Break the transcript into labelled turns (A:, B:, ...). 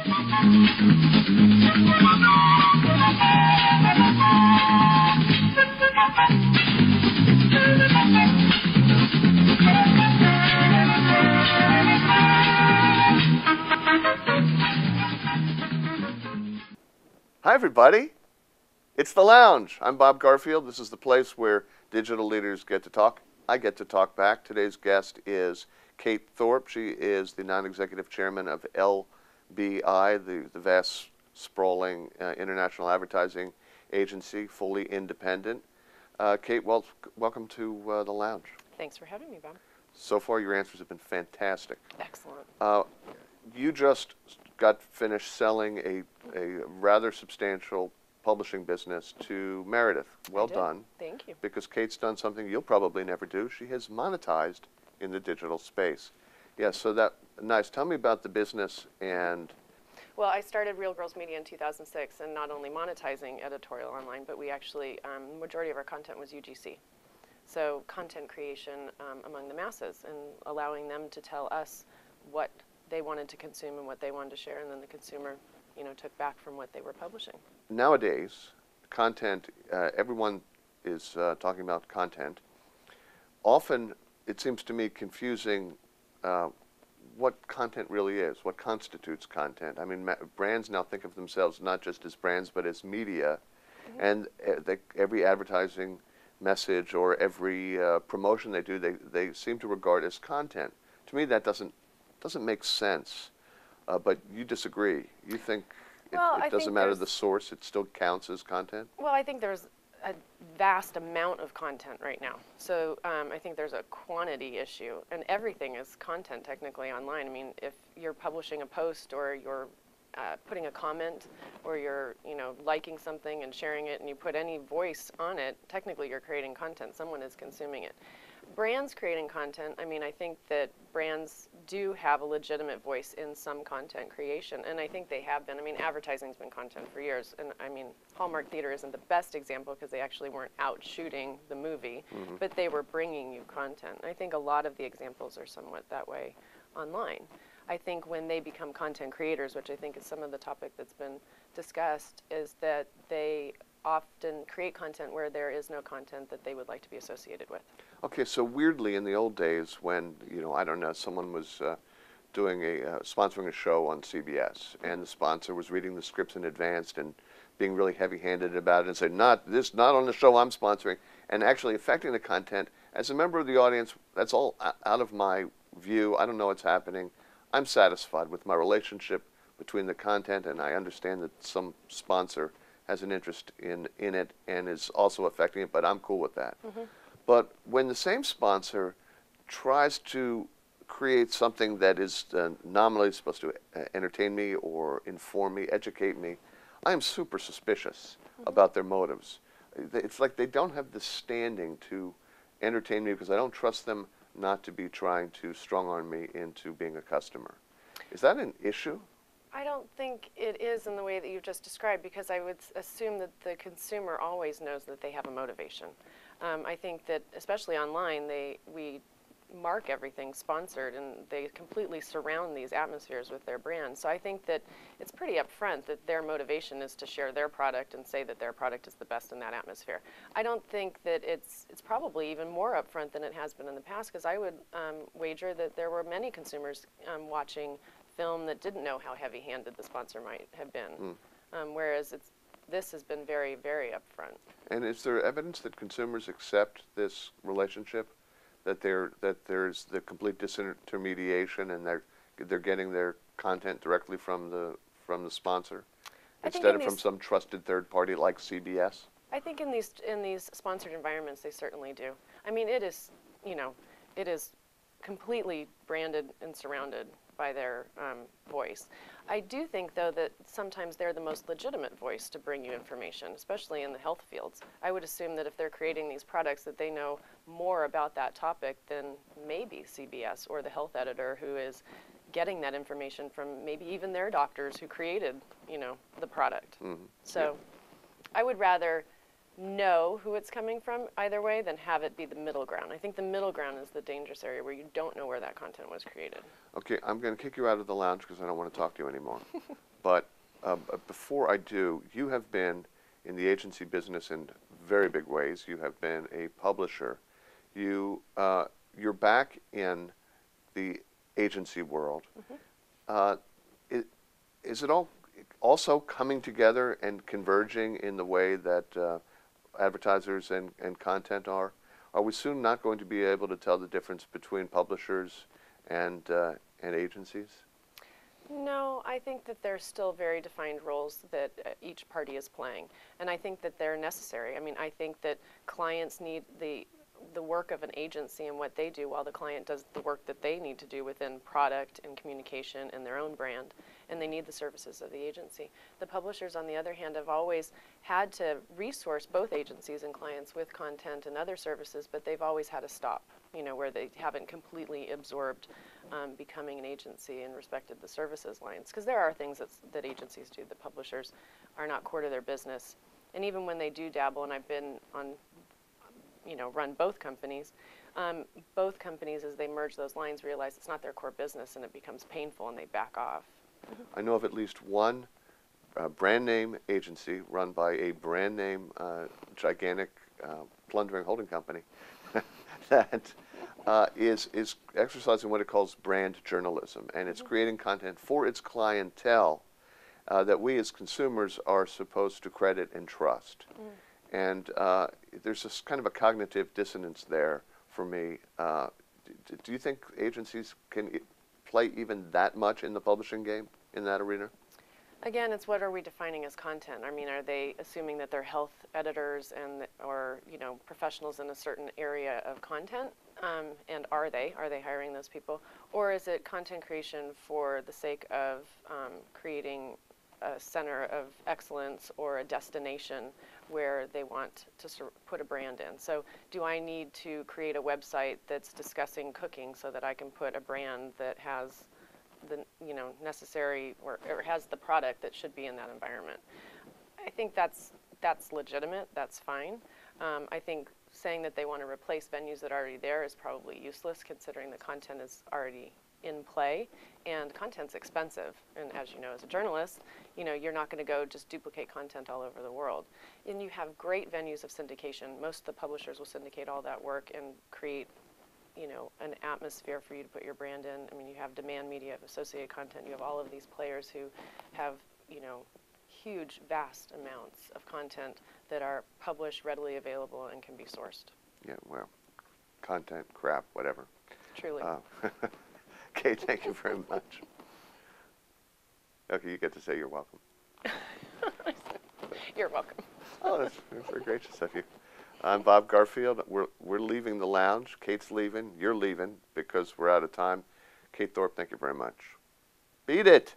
A: Hi, everybody. It's The Lounge. I'm Bob Garfield. This is the place where digital leaders get to talk. I get to talk back. Today's guest is Kate Thorp. She is the non-executive chairman of LBI, the vast, sprawling international advertising agency, fully independent. Kate, welcome to The Lounge.
B: Thanks for having me, Bob.
A: So far, your answers have been fantastic.
B: Excellent.
A: You just got finished selling a rather substantial publishing business to Meredith. Well done.
B: Thank you.
A: Because Kate's done something you'll probably never do. She has monetized in the digital space. Yeah, so nice. Tell me about the business and...
B: Well, I started Real Girls Media in 2006, and not only monetizing editorial online, but we actually, the majority of our content was UGC. So content creation among the masses and allowing them to tell us what they wanted to consume and what they wanted to share, and then the consumer, took back from what they were publishing.
A: Nowadays, content, everyone is talking about content. Often, it seems to me confusing what content really is, what constitutes content. I mean, brands now think of themselves not just as brands, but as media, and every advertising message or every promotion they do, they seem to regard as content. To me, that doesn't make sense, but you disagree. You think it doesn't matter the source, it still counts as content?
B: Well, I think there's a vast amount of content right now. So I think there's a quantity issue, and everything is content technically online. I mean, if you're publishing a post or you're putting a comment or you're liking something and sharing it and you put any voice on it, technically you're creating content. Someone is consuming it. Brands creating content, I mean, I think that brands do have a legitimate voice in some content creation, and I think they have been. I mean, advertising's been content for years, and I mean, Hallmark Theater isn't the best example because they actually weren't out shooting the movie, but they were bringing you content. And I think a lot of the examples are somewhat that way online. I think when they become content creators, which I think is some of the topic that's been discussed, is that they often create content where there is no content that they would like to be associated with.
A: Okay, so weirdly in the old days when, I don't know, someone was doing sponsoring a show on CBS, and the sponsor was reading the scripts in advance and being really heavy-handed about it and saying, not on the show I'm sponsoring, and actually affecting the content. As a member of the audience, that's all out of my view. I don't know what's happening. I'm satisfied with my relationship between the content, and I understand that some sponsor has an interest in it and is also affecting it, but I'm cool with that. But when the same sponsor tries to create something that is nominally supposed to entertain me or inform me, educate me, I am super suspicious about their motives. It's like they don't have the standing to entertain me because I don't trust them not to be trying to strong-arm me into being a customer. Is that an issue?
B: I don't think it is in the way that you've just described, because I would assume that the consumer always knows that they have a motivation. I think that especially online, we mark everything sponsored, and they completely surround these atmospheres with their brand. So I think that it's pretty upfront that their motivation is to share their product and say that their product is the best in that atmosphere. I don't think that it's probably even more upfront than it has been in the past, because I would wager that there were many consumers watching film that didn't know how heavy-handed the sponsor might have been, whereas this has been very, very upfront.
A: And is there evidence that consumers accept this relationship, that there's the complete disintermediation and they're getting their content directly from the sponsor instead of from some trusted third party like CBS?
B: I think in these sponsored environments they certainly do. I mean, it is completely branded and surrounded by their voice. I do think, though, that sometimes they're the most legitimate voice to bring you information, especially in the health fields. I would assume that if they're creating these products that they know more about that topic than maybe CBS or the health editor who is getting that information from maybe even their doctors who created, the product. So I would rather know who it's coming from either way than have it be the middle ground. I think the middle ground is the dangerous area where you don't know where that content was created.
A: Okay, I'm going to kick you out of the lounge because I don't want to talk to you anymore. But before I do, you have been in the agency business in very big ways. You have been a publisher. You're back in the agency world. Is it all also coming together and converging in the way that advertisers and content are? Are we soon not going to be able to tell the difference between publishers and agencies?
B: No, I think that there's still very defined roles that each party is playing, and I think that they're necessary. I mean, I think that clients need the work of an agency and what they do while the client does the work that they need to do within product and communication and their own brand, and they need the services of the agency. The publishers, on the other hand, have always had to resource both agencies and clients with content and other services, but they've always had to stop, where they haven't completely absorbed becoming an agency and respected the services lines. Because there are things that agencies do that publishers are not core to their business. And even when they do dabble, and I've been on run both companies, as they merge those lines, realize it's not their core business, and it becomes painful, and they back off.
A: I know of at least one brand name agency run by a brand name gigantic plundering holding company that is exercising what it calls brand journalism, and it's creating content for its clientele that we as consumers are supposed to credit and trust. And there's this kind of a cognitive dissonance there for me. Do you think agencies can play even that much in the publishing game, in that arena?
B: Again, it's what are we defining as content? I mean, are they assuming that they're health editors or professionals in a certain area of content? And are they hiring those people? Or is it content creation for the sake of creating a center of excellence or a destination where they want to put a brand in? So do I need to create a website that's discussing cooking so that I can put a brand that has the necessary or has the product that should be in that environment? I think that's legitimate. That's fine. I think saying that they want to replace venues that are already there is probably useless, considering the content is already in play, and content's expensive. And as you know, as a journalist, you're not going to go just duplicate content all over the world. And you have great venues of syndication. Most of the publishers will syndicate all that work and create an atmosphere for you to put your brand in. I mean, you have demand media, of associated content, you have all of these players who have, huge, vast amounts of content that are published, readily available, and can be sourced.
A: Yeah, well, content, crap, whatever.
B: Truly.
A: Kate, thank you very much. Okay, you get to say you're welcome.
B: You're welcome.
A: Oh, that's very gracious of you. I'm Bob Garfield. We're leaving the lounge. Kate's leaving. You're leaving because we're out of time. Kate Thorp, thank you very much. Beat it!